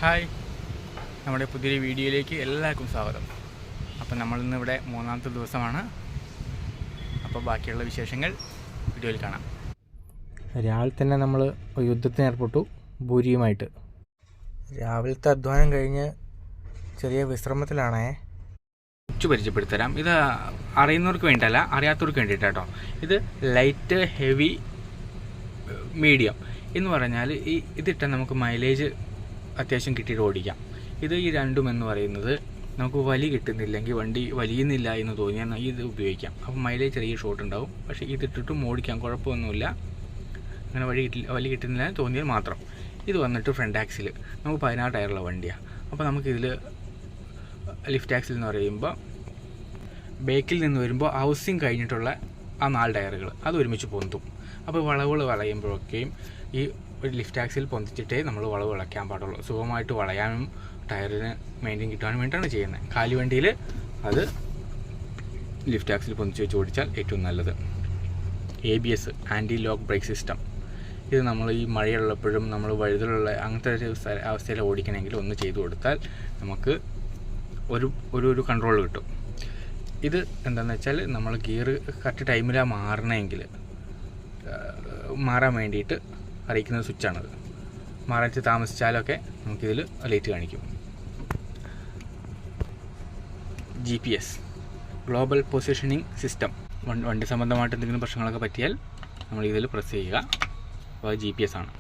Hi, നമ്മുടെ പുതിയൊരു വീഡിയോയിലേക്ക് എല്ലാവർക്കും സ്വാഗതം. അപ്പോൾ നമ്മളിന്നിവിടെ മൂന്നാമത്തെ ദിവസമാണ്. അപ്പോൾ ബാക്കിയുള്ള വിശേഷങ്ങൾ വീഡിയോയിൽ കാണാം. രാവിലെ തന്നെ നമ്മൾ യുദ്ധത്തിന് ഏർപ്പെട്ടു ഭൂരിയുമായിട്ട്. രാവിലത്തെ അധ്വാനം കഴിഞ്ഞ് ചെറിയ വിശ്രമത്തിലാണേ. പരിചയപ്പെടുത്തരാം. ഇത് അറിയുന്നവർക്ക് വേണ്ടിയിട്ടല്ല, അറിയാത്തവർക്ക് വേണ്ടിയിട്ടാട്ടോ. ഇത് ലൈറ്റ്, ഹെവി, മീഡിയം എന്ന് പറഞ്ഞാൽ ഇതിട്ട് നമുക്ക് മൈലേജ് അത്യാവശ്യം കിട്ടിയിട്ട് ഓടിക്കാം. ഇത് ഈ രണ്ടും എന്ന് പറയുന്നത് നമുക്ക് വലി കിട്ടുന്നില്ലെങ്കിൽ, വണ്ടി വലിയുന്നില്ല എന്ന് തോന്നിയാൽ ഇത് ഉപയോഗിക്കാം. അപ്പോൾ മൈലേജ് ചെറിയ ഷോട്ട് ഉണ്ടാവും. പക്ഷേ ഇതിട്ടിട്ടും ഓടിക്കാം, കുഴപ്പമൊന്നുമില്ല. അങ്ങനെ വലി കിട്ടുന്നില്ല എന്ന് തോന്നിയാൽ മാത്രം. ഇത് വന്നിട്ട് ഫ്രണ്ട് ആക്സിൽ നമുക്ക് 16 ടയറുള്ള വണ്ടിയാണ്. അപ്പോൾ നമുക്കിതിൽ ലിഫ്റ്റ് ആക്സിൽ എന്ന് പറയുമ്പോൾ ബേക്കിൽ നിന്ന് വരുമ്പോൾ ഹൗസിങ് കഴിഞ്ഞിട്ടുള്ള ആ 4 ടയറുകൾ അത് ഒരുമിച്ച് പൊന്തും. അപ്പോൾ വളവുകൾ വളയുമ്പോഴൊക്കെയും ഈ ഒരു ലിഫ്റ്റ് ആക്സിൽ പൊന്തിച്ചിട്ടേ നമ്മൾ വളവ് വളയ്ക്കാൻ പാടുള്ളൂ. സുഖമായിട്ട് വളയാനും ടയറിന് മെയിൻറ്റെയിൻ കിട്ടാനും വേണ്ടിയിട്ടാണ് ചെയ്യുന്നത്. കാലുവണ്ടിയിൽ അത് ലിഫ്റ്റ് ആക്സിൽ പൊന്തിച്ച് വെച്ച് ഓടിച്ചാൽ ഏറ്റവും നല്ലത്. ABS, anti lock brake system. ഇത് നമ്മൾ ഈ മഴയുള്ളപ്പോഴും നമ്മൾ വഴുതലുള്ള അങ്ങനത്തെ ഒരു അവസ്ഥയിൽ ഓടിക്കണമെങ്കിൽ ഒന്ന് ചെയ്തു കൊടുത്താൽ നമുക്ക് ഒരു കൺട്രോൾ കിട്ടും. ഇത് എന്താണെന്ന് വെച്ചാൽ നമ്മൾ ഗിയർ കറക്റ്റ് ടൈമിലാണ് മാറണമെങ്കിൽ മാറാൻ വേണ്ടിയിട്ട് അറിയിക്കുന്ന സ്വിച്ചാണത്. മാറാൻ താമസിച്ചാലൊക്കെ നമുക്കിതിൽ ലൈറ്റ് കാണിക്കും. GPS, global positioning system. വണ്ടി സംബന്ധമായിട്ട് എന്തെങ്കിലും പ്രശ്നങ്ങളൊക്കെ പറ്റിയാൽ നമ്മൾ ഇതിൽ പ്രസ് ചെയ്യുക. അപ്പോൾ GPS ആണ്.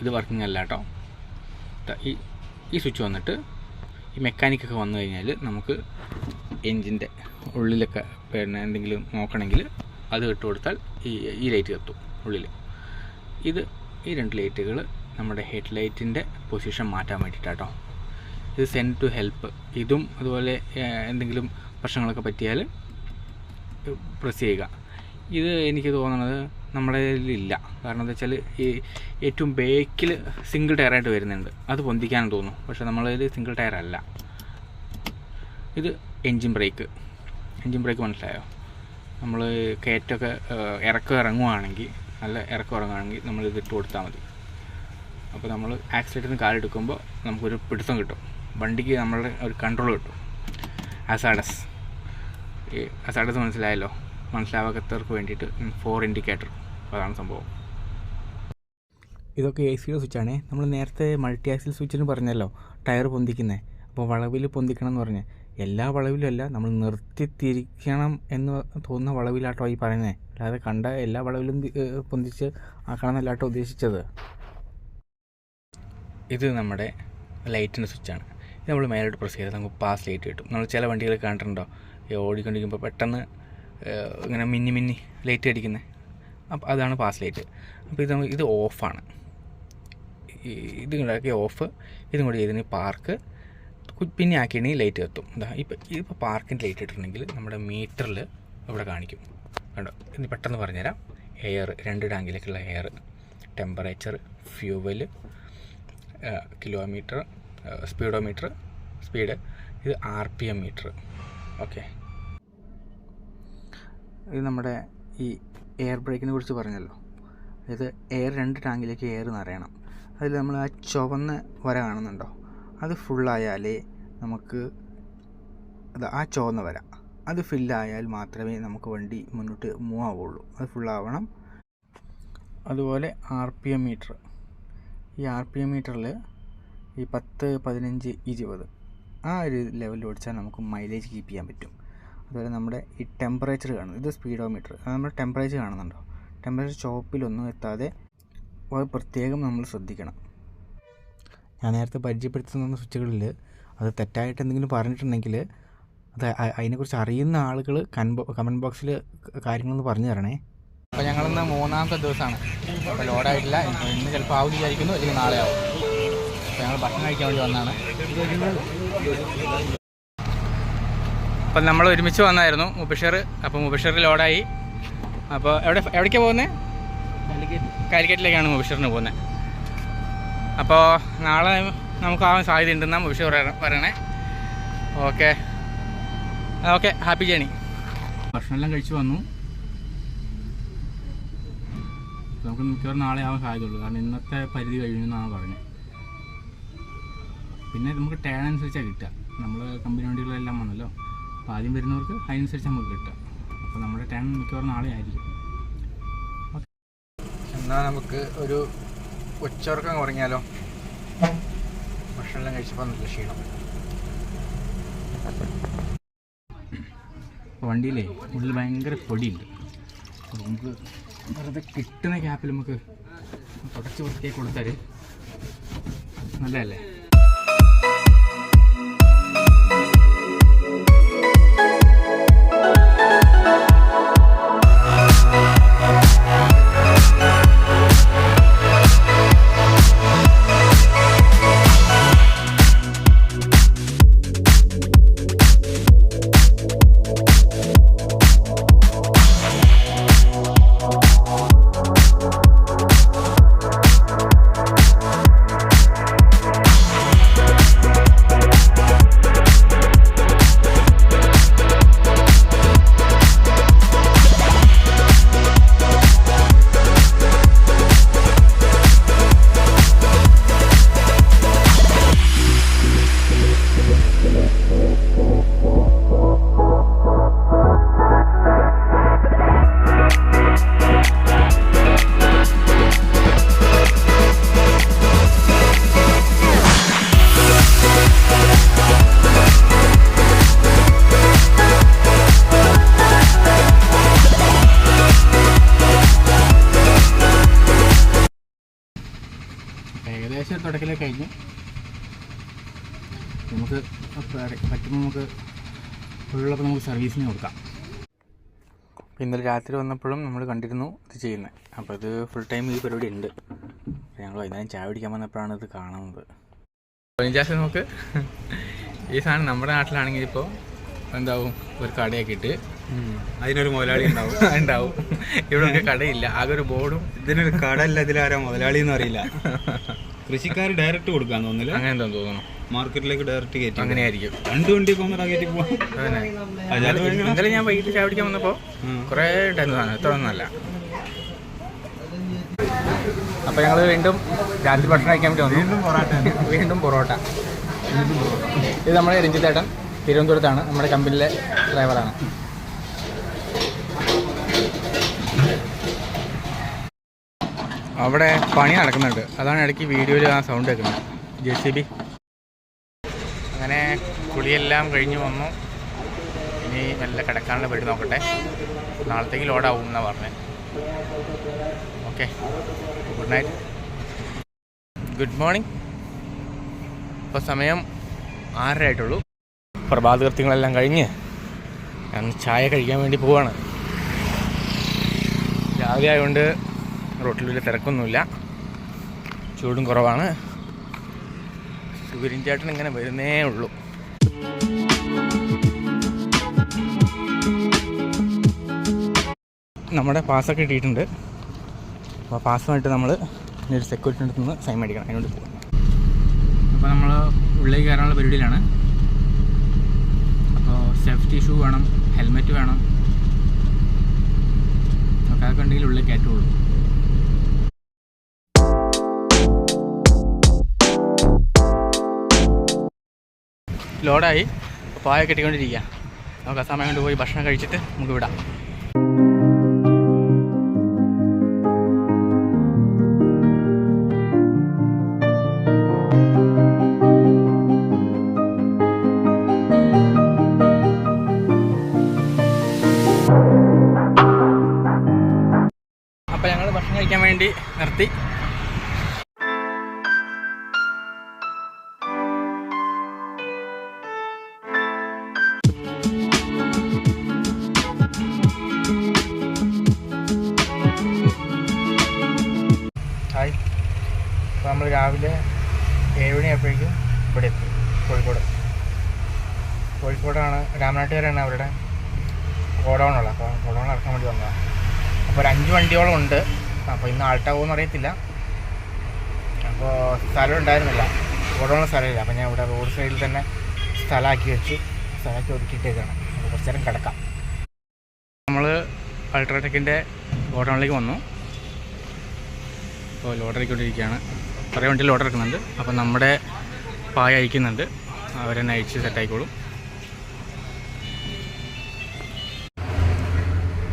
ഇത് വർക്കിംഗ് അല്ല കേട്ടോ. ഈ സ്വിച്ച് വന്നിട്ട് ഈ മെക്കാനിക്കൊക്കെ വന്നു കഴിഞ്ഞാൽ നമുക്ക് എൻജിൻ്റെ ഉള്ളിലൊക്കെ പിന്നെ എന്തെങ്കിലും നോക്കണമെങ്കിൽ അത് ഇട്ട് കൊടുത്താൽ ഈ ലൈറ്റ് കത്തും ഉള്ളിൽ. ഈ 2 ലൈറ്റുകൾ നമ്മുടെ ഹെഡ് ലൈറ്റിൻ്റെ പൊസിഷൻ മാറ്റാൻ വേണ്ടിയിട്ടാട്ടോ. ഇത് സെൻഡ് ടു ഹെൽപ്പ്. ഇതും അതുപോലെ എന്തെങ്കിലും പ്രശ്നങ്ങളൊക്കെ പറ്റിയാൽ പ്രസ് ചെയ്യുക. ഇത് എനിക്ക് തോന്നുന്നത് നമ്മുടെ കയ്യിലില്ല. കാരണം എന്താ വെച്ചാൽ ഈ ഏറ്റവും ബേക്കിൽ സിംഗിൾ ടയറായിട്ട് വരുന്നുണ്ട്. അത് പൊന്തിക്കാനും തോന്നും, പക്ഷേ നമ്മളതിൽ സിംഗിൾ ടയർ അല്ല. ഇത് എൻജിൻ ബ്രേക്ക് മനസ്സിലായോ? നമ്മൾ കയറ്റമൊക്കെ ഇറങ്ങുവാണെങ്കിൽ നല്ല ഇറങ്ങുകയാണെങ്കിൽ നമ്മളിത് ഇട്ട് കൊടുത്താൽ മതി. അപ്പോൾ നമ്മൾ ആക്സിലേറ്ററിന് കാലെടുക്കുമ്പോൾ നമുക്കൊരു പിടുത്തം കിട്ടും, വണ്ടിക്ക് നമ്മളുടെ ഒരു കൺട്രോൾ കിട്ടും. അസാഡസ് മനസ്സിലായല്ലോ? മനസ്സിലാവാത്തവർക്ക് വേണ്ടിയിട്ട് 4 ഇൻഡിക്കേറ്റർ, അതാണ് സംഭവം. ഇതൊക്കെ AC സ്വിച്ചാണേ. നമ്മൾ നേരത്തെ മൾട്ടി ആക്സിൽ സ്വിച്ചിന് പറഞ്ഞല്ലോ ടയർ പൊന്തിക്കുന്നത്. അപ്പോൾ വളവിൽ പൊന്തിക്കണം എന്ന് പറഞ്ഞ് എല്ലാ വളവിലും അല്ല, നമ്മൾ നിർത്തിത്തിരിക്കണം എന്ന് തോന്നുന്ന വളവിലാട്ടോ ഈ പറയുന്നത്. അല്ലാതെ കണ്ട എല്ലാ വളവിലും പൊന്തിച്ച് ആക്കണം എന്നല്ലാട്ടോ ഉദ്ദേശിച്ചത്. ഇത് നമ്മുടെ ലൈറ്റിൻ്റെ സ്വിച്ചാണ്. ഇത് നമ്മൾ മേലോട്ട് പ്രസ് ചെയ്താൽ നമുക്ക് പാസ് ലൈറ്റ് കിട്ടും. നമ്മൾ ചില വണ്ടികൾ കണ്ടിട്ടുണ്ടോ, ഓടിക്കൊണ്ടിരിക്കുമ്പോൾ പെട്ടെന്ന് ഇങ്ങനെ മിന്നി ലൈറ്റ് അടിക്കുന്നത്. അപ്പോൾ അതാണ് പാസ് ലൈറ്റ്. അപ്പോൾ ഇത് ഓഫാണ്. ഇത് ഉണ്ടാക്കി ഓഫ്. ഇതും കൂടി ചെയ്തിന് പാർക്ക് പിന്നെ ആക്കിയിട്ടുണ്ടെങ്കിൽ ലൈറ്റ് കത്തും. ഇപ്പോൾ പാർക്കിൻ്റെ ലൈറ്റ് ഇട്ടിട്ടുണ്ടെങ്കിൽ നമ്മുടെ മീറ്ററിൽ ഇവിടെ കാണിക്കും. കണ്ടോ? ഇനി പെട്ടെന്ന് പറഞ്ഞുതരാം. എയർ, 2 ടാങ്കിലേക്കുള്ള air, temperature, fuel, kilometre, speedometer, speed. ഇത് RPM മീറ്റർ. ഓക്കെ. ഇത് നമ്മുടെ ഈ എയർ ബ്രേക്കിനെ കുറിച്ച് പറഞ്ഞല്ലോ. ഇത് എയർ 2 ടാങ്കിലേക്ക് എയർ നിറയണം. അതിൽ നമ്മൾ ആ ചുവന്ന വര കാണുന്നുണ്ടോ, അത് ഫുള്ളായാലേ നമുക്ക് ആ ചുവന്ന വര അത് ഫില്ലായാൽ മാത്രമേ നമുക്ക് വണ്ടി മുന്നോട്ട് മൂവ് ആവുള്ളൂ. അത് ഫുള്ളാവണം. അതുപോലെ RPM മീറ്റർ. ഈ RPM മീറ്ററിൽ ഈ 10, 15, 20 ആ ഒരു ലെവലിൽ ഓടിച്ചാൽ നമുക്ക് മൈലേജ് കീപ്പ് ചെയ്യാൻ പറ്റും. അതുപോലെ നമ്മുടെ ഈ ടെമ്പറേച്ചർ കാണുന്നത്, ഇത് സ്പീഡോമീറ്റർ. അത് നമ്മുടെ ടെമ്പറേച്ചർ കാണുന്നുണ്ടോ? ടെമ്പറേച്ചർ ചോപ്പിലൊന്നും എത്താതെ അത് പ്രത്യേകം നമ്മൾ ശ്രദ്ധിക്കണം. ഞാൻ നേരത്തെ പരിചയപ്പെടുത്തുന്ന സ്വിച്ചുകളിൽ അത് തെറ്റായിട്ട് എന്തെങ്കിലും പറഞ്ഞിട്ടുണ്ടെങ്കിൽ അത് അതിനെക്കുറിച്ച് അറിയുന്ന ആളുകൾ കമൻറ്റ് ബോക്സിൽ കാര്യങ്ങളൊന്ന് പറഞ്ഞു തരണേ. അപ്പോൾ ഞങ്ങളിന്ന് 3ാമത്തെ ദിവസമാണ്. അപ്പോൾ ലോഡായിട്ടില്ല. ഇന്ന് ചിലപ്പോൾ ആവും വിചാരിക്കുന്നു, അല്ലെങ്കിൽ നാളെ ആവും. അപ്പോൾ ഞങ്ങൾ ഭക്ഷണം കഴിക്കാൻ വേണ്ടി വന്നതാണ്. അപ്പം നമ്മൾ ഒരുമിച്ച് വന്നായിരുന്നു മുബഷിർ. അപ്പോൾ മുബഷിർ ലോഡായി. അപ്പോൾ എവിടേക്കാണ് പോകുന്നത്? കാലിക്കറ്റിലേക്കാണ് മുബഷിറിന് പോകുന്നത്. അപ്പോൾ നാളെ നമുക്കാവാൻ സാധ്യതയുണ്ടെന്നാണ് മുബഷിർ പറയണേ. Okay, happy journey. ഭക്ഷണമെല്ലാം കഴിച്ച് വന്നു. നമുക്ക് മിക്കവാറും നാളെ ആവാൻ സാധ്യതയുള്ളൂ. കാരണം ഇന്നത്തെ പരിധി കഴിഞ്ഞു എന്നാണ് പറഞ്ഞത്. പിന്നെ നമുക്ക് ടേൺ അനുസരിച്ചാണ് കിട്ടുക. നമ്മൾ കമ്പനി വണ്ടികളെല്ലാം വന്നല്ലോ, അപ്പോൾ ആദ്യം വരുന്നവർക്ക് അതിനനുസരിച്ച് നമുക്ക് കിട്ടുക. അപ്പോൾ നമ്മുടെ ടേൺ മിക്കവാറും നാളെ ആയിരിക്കും. എന്നാൽ നമുക്ക് ഒരു ഉച്ചയുറക്കം കുറഞ്ഞാലോ? ഭക്ഷണമെല്ലാം കഴിച്ചപ്പോൾ നല്ല ക്ഷീണം. വണ്ടിയിലേ ഉള്ളിൽ ഭയങ്കര പൊടിയുണ്ട്. അപ്പോൾ നമുക്ക് വെറുതെ കിട്ടുന്ന ഗ്യാപ്പിൽ നമുക്ക് തുടച്ച് വൃത്തിയാക്കി കൊടുത്താൽ നല്ലതല്ലേ? ഏകദേശം തുടക്കലൊക്കെ കഴിഞ്ഞു. നമുക്ക് പറ്റുമ്പോൾ നമുക്ക് ഫുള്ളപ്പോൾ നമുക്ക് സർവീസിന് കൊടുക്കാം. ഇന്നലെ രാത്രി വന്നപ്പോഴും നമ്മൾ കണ്ടിരുന്നു ഇത് ചെയ്യുന്നത്. അപ്പോൾ ഇത് ഫുൾ ടൈം ഈ പരിപാടി ഉണ്ട്. ഞങ്ങൾ വൈകുന്നേരം ചായ പിടിക്കാൻ വന്നപ്പോഴാണ് ഇത് കാണുന്നത്. ജാസ് നമുക്ക് ഈ സാധനം നമ്മുടെ നാട്ടിലാണെങ്കിൽ ഇപ്പോൾ എന്താവും, ഒരു കടയൊക്കെ ഇട്ട് അതിനൊരു മുതലാളി ഉണ്ടാവും. ഇവിടെ ഒരു കടയില്ല, ആകെ ഒരു ബോർഡും. ഇതിനൊരു കടയില്ല, ഇതിലാരാ മുതലാളി എന്ന് അറിയില്ല. കൃഷിക്കാർ ഡയറക്റ്റ് കൊടുക്കാന്ന് തോന്നില്ല, അങ്ങനെ എന്താന്ന് തോന്നുന്നു. മാർക്കറ്റിലേക്ക് ഡയറക്റ്റ് കയറ്റി അങ്ങനെയായിരിക്കും. 2 വണ്ടിയൊക്കെ ഒന്നടാ കയറ്റി പോവാം. ഇന്നലെ ഞാൻ വൈകിട്ട് ചായ പിടിക്കാൻ വന്നപ്പോൾ കുറേ ഉണ്ടായിരുന്നു സാധനം, ഇത്ര ഒന്നുമല്ല. അപ്പോൾ ഞങ്ങൾ വീണ്ടും രാത്രി ഭക്ഷണം കഴിക്കാൻ വേണ്ടി വന്നു. വീണ്ടും പൊറോട്ട. ഇത് നമ്മുടെ രഞ്ജിത്തേട്ടൻ തിരുവനന്തപുരത്താണ്, നമ്മുടെ കമ്പനിയിലെ ഡ്രൈവറാണ്. അവിടെ പണി നടക്കുന്നുണ്ട്, അതാണ് ഇടയ്ക്ക് വീഡിയോയിൽ ആ സൗണ്ട് കേൾക്കുന്നത്. JCB. അങ്ങനെ കുളിയെല്ലാം കഴിഞ്ഞ് വന്നു. ഇനി നല്ല കിടക്കാനുള്ള പരിപാടി നോക്കട്ടെ. നാളത്തേക്ക് ലോഡാവും എന്നാണ് പറഞ്ഞത്. Okay, good night, good morning. ഇപ്പോൾ സമയം 6:30 ആയിട്ടുള്ളൂ. പ്രഭാത കൃത്യങ്ങളെല്ലാം കഴിഞ്ഞ് ഞാൻ ചായ കഴിക്കാൻ വേണ്ടി പോവാണ്. രാവിലെ ആയതുകൊണ്ട് റോട്ടിൽ വലിയ തിരക്കൊന്നുമില്ല, ചൂടും കുറവാണ്. സൂര്യൻ ചേട്ടൻ ഇങ്ങനെ വരുന്നേ ഉള്ളൂ. നമ്മുടെ പാസ്സൊക്കെ കിട്ടിയിട്ടുണ്ട്. അപ്പോൾ പാസ്സുമായിട്ട് നമ്മൾ ഇനി ഒരു സെക്യൂരിറ്റി അടുത്ത് നിന്ന് സൈൻ മേടിക്കണം, അതിനോട് പോകും. അപ്പോൾ നമ്മൾ ഉള്ളിലേക്ക് കയറാനുള്ള പരിപാടിയിലാണ്. അപ്പോൾ സേഫ്റ്റി ഷൂ വേണം, ഹെൽമെറ്റ് വേണം, ഒക്കെ അതൊക്കെ ഉണ്ടെങ്കിൽ ഉള്ളിൽ കയറ്റുള്ളൂ. ലോഡായി പായ കെട്ടിക്കൊണ്ടിരിക്കുക. നമുക്ക് ആ സമയം കൊണ്ട് പോയി ഭക്ഷണം കഴിച്ചിട്ട് നമുക്ക് വിടാം. അപ്പോൾ ഞങ്ങൾ ഭക്ഷണം കഴിക്കാൻ വേണ്ടി നിർത്തി. ഹായ്. അപ്പോൾ നമ്മൾ രാവിലെ 7 മണിയായപ്പോഴേക്കും ഇവിടെ എത്തി. കോഴിക്കോടാണ്, രാമനാട്ടുകാരാണ് അവരുടെ ഗോഡൗണുള്ളത്. അപ്പോൾ ഗോഡൗൺ ഇറക്കാൻ വേണ്ടി വന്നതാണ്. അപ്പോൾ ഒരു 5 വണ്ടിയോളം ഉണ്ട്. അപ്പോൾ ഇന്ന് ആൾട്ടാവുമെന്ന് അറിയത്തില്ല. അപ്പോൾ സ്ഥലം ഉണ്ടായിരുന്നില്ല, ഗോഡൗണിൽ സ്ഥലമില്ല. അപ്പോൾ ഞാൻ ഇവിടെ റോഡ് സൈഡിൽ തന്നെ സ്ഥലമാക്കി ഒതുക്കിയിട്ടേക്കാണ്. അപ്പോൾ കുറച്ച് നേരം കിടക്കാം. നമ്മൾ അൾട്രാടെക്കിൻ്റെ ഗോഡൗണിലേക്ക് വന്നു. അപ്പോൾ ലോഡ് ഇറക്കിക്കൊണ്ടിരിക്കുകയാണ്. കുറേ വണ്ടിയിൽ ലോഡ് ഇറക്കുന്നുണ്ട്. അപ്പോൾ നമ്മുടെ പായ അയക്കുന്നുണ്ട്, അവരെന്നെ അയച്ച് സെറ്റായിക്കോളും.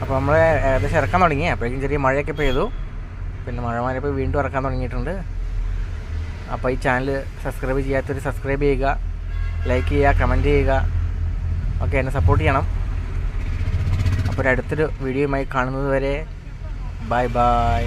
അപ്പോൾ നമ്മൾ ഏകദേശം ഇറക്കാൻ തുടങ്ങി. അപ്പോഴേക്കും ചെറിയ മഴയൊക്കെ പെയ്തു. പിന്നെ മഴ മാറിയപ്പോൾ വീണ്ടും ഇറക്കാൻ തുടങ്ങിയിട്ടുണ്ട്. അപ്പോൾ ഈ ചാനൽ സബ്സ്ക്രൈബ് ചെയ്യാത്തവർ സബ്സ്ക്രൈബ് ചെയ്യുക, ലൈക്ക് ചെയ്യുക, കമൻറ്റ് ചെയ്യുക, ഓക്കെ, എന്നെ സപ്പോർട്ട് ചെയ്യണം. അപ്പോൾ ഒരു അടുത്തൊരു വീഡിയോയുമായി കാണുന്നത് വരെ ബൈ ബൈ.